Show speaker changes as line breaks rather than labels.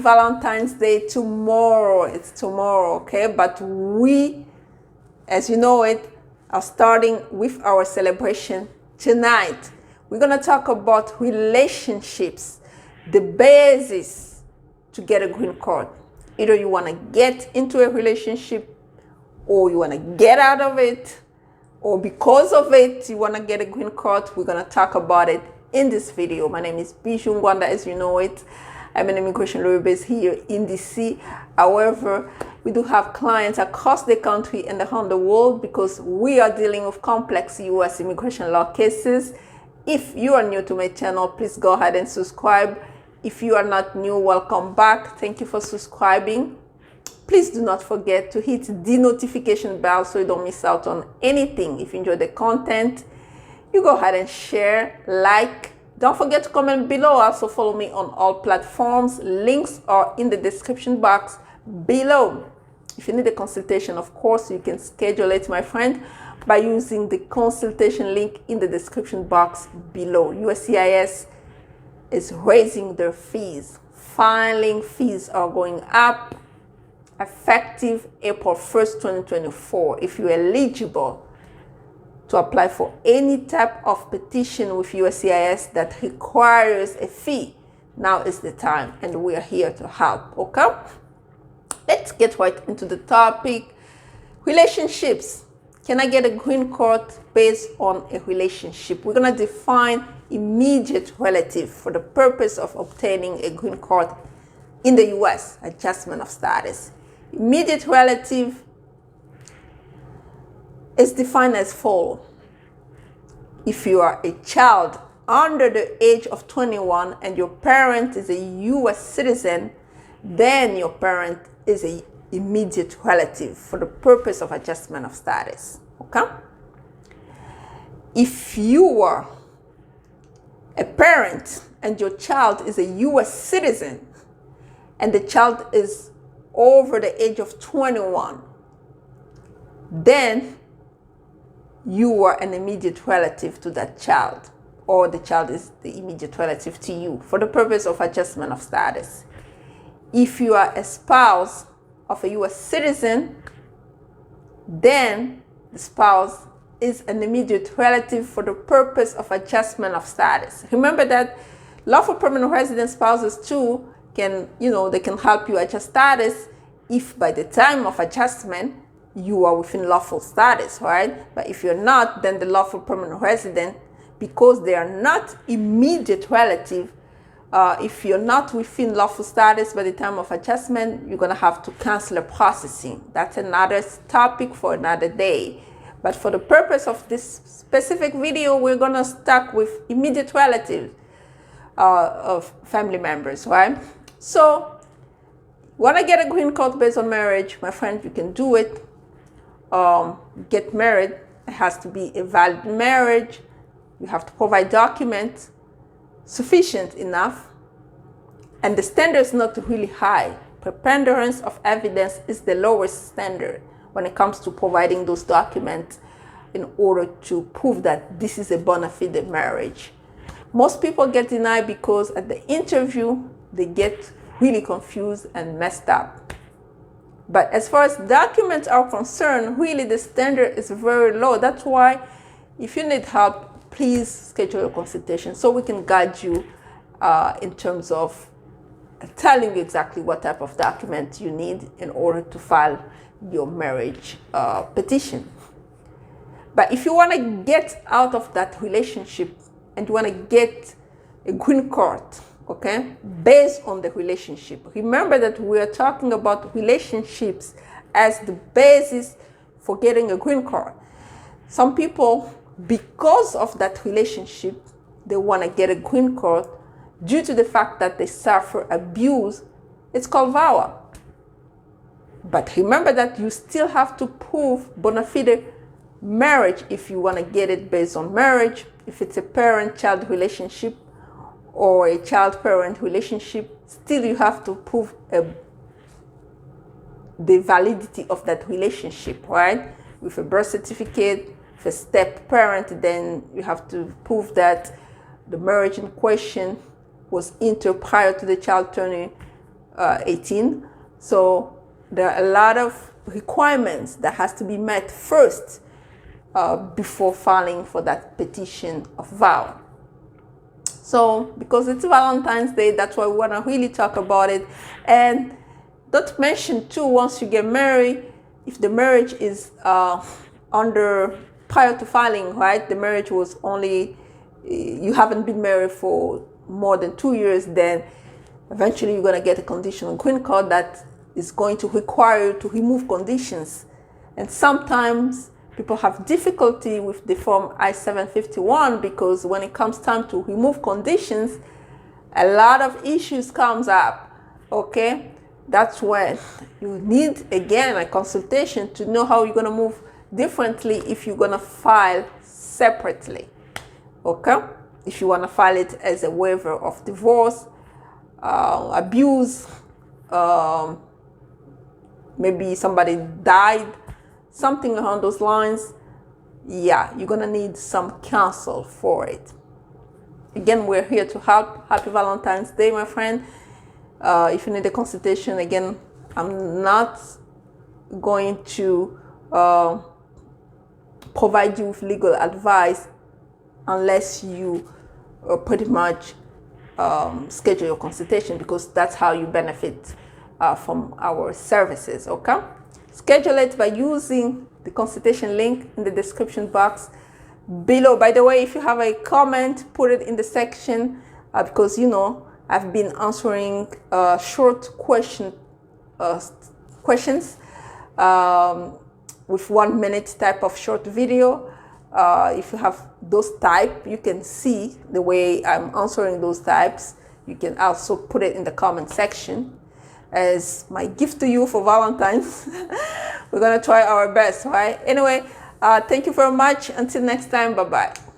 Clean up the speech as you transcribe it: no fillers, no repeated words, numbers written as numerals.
Valentine's Day tomorrow. It's tomorrow, okay? But we, as you know it, are starting with our celebration tonight. We're going to talk about relationships, the basis to get a green card. Either you want to get into a relationship or you want to get out of it, or because of it, you want to get a green card. We're going to talk about it in this video. My name is Bijoux Ngwanda, as you know it. I'm an immigration lawyer based here in DC. However, we do have clients across the country and around the world because we are dealing with complex U.S. immigration law cases. If you are new to my channel, please go ahead and subscribe. If you are not new, welcome back. Thank you for subscribing. Please do not forget to hit the notification bell so you don't miss out on anything. If you enjoy the content, you go ahead and share, like. Don't forget to comment below. Also follow me on all platforms. Links are in the description box below. If you need a consultation, of course, you can schedule it, my friend, by using the consultation link in the description box below. USCIS is raising their fees. Filing fees are going up effective April 1st, 2024. If you're eligible to apply for any type of petition with USCIS that requires a fee, now is the time, and we are here to help, okay? Let's get right into the topic. Relationships. Can I get a green card based on a relationship? We're gonna define immediate relative for the purpose of obtaining a green card in the US, adjustment of status. Immediate relative is defined as follows. If you are a child under the age of 21 and your parent is a U.S. citizen, then your parent is an immediate relative for the purpose of adjustment of status, okay? If you are a parent and your child is a U.S. citizen and the child is over the age of 21, then you are an immediate relative to that child, or the child is the immediate relative to you for the purpose of adjustment of status. If you are a spouse of a U.S. citizen, then the spouse is an immediate relative for the purpose of adjustment of status. Remember that lawful permanent resident spouses too can, they can help you adjust status if by the time of adjustment you are within lawful status, right? But if you're not, then the lawful permanent resident, because they are not immediate relative, if you're not within lawful status by the time of adjustment, you're gonna have to cancel a processing. That's another topic for another day. But for the purpose of this specific video, we're gonna start with immediate relatives of family members, right? So, wanna get a green card based on marriage, my friend, you can do it. Get married. It has to be a valid marriage. You have to provide documents sufficient enough, and the standard is not really high. Preponderance of evidence is the lowest standard when it comes to providing those documents in order to prove that this is a bona fide marriage. Most people get denied because at the interview they get really confused and messed up. But as far as documents are concerned, really the standard is very low. That's why if you need help, please schedule a consultation so we can guide you in terms of telling you exactly what type of document you need in order to file your marriage petition. But if you want to get out of that relationship and you want to get a green card, okay, based on the relationship. Remember that we are talking about relationships as the basis for getting a green card. Some people, because of that relationship, they want to get a green card due to the fact that they suffer abuse. It's called VAWA. But remember that you still have to prove bona fide marriage if you want to get it based on marriage. If it's a parent-child relationship, or a child-parent relationship, still you have to prove the validity of that relationship, right? With a birth certificate, with a step-parent, then you have to prove that the marriage in question was entered prior to the child turning 18. So there are a lot of requirements that has to be met first before filing for that petition of vow. So because it's Valentine's Day, that's why we want to really talk about it. And don't mention too, once you get married, if the marriage is under prior to filing, right? The marriage was only, you haven't been married for more than 2 years, then eventually you're going to get a conditional green card that is going to require you to remove conditions. And sometimes people have difficulty with the form I-751 because when it comes time to remove conditions, a lot of issues comes up, okay? That's when you need, again, a consultation to know how you're going to move differently if you're going to file separately, okay? If you want to file it as a waiver of divorce, abuse, maybe somebody died, something along those lines, yeah, you're going to need some counsel for it. Again, we're here to help. Happy Valentine's Day, my friend. If you need a consultation, again, I'm not going to provide you with legal advice unless you pretty much schedule your consultation, because that's how you benefit from our services, okay? Schedule it by using the consultation link in the description box below. By the way, if you have a comment, put it in the section because, you know, I've been answering short questions with 1 minute type of short video. If you have those type, you can see the way I'm answering those types. You can also put it in the comment section as my gift to you for Valentine's. We're gonna try our best, right? Anyway, thank you very much. Until next time, bye-bye.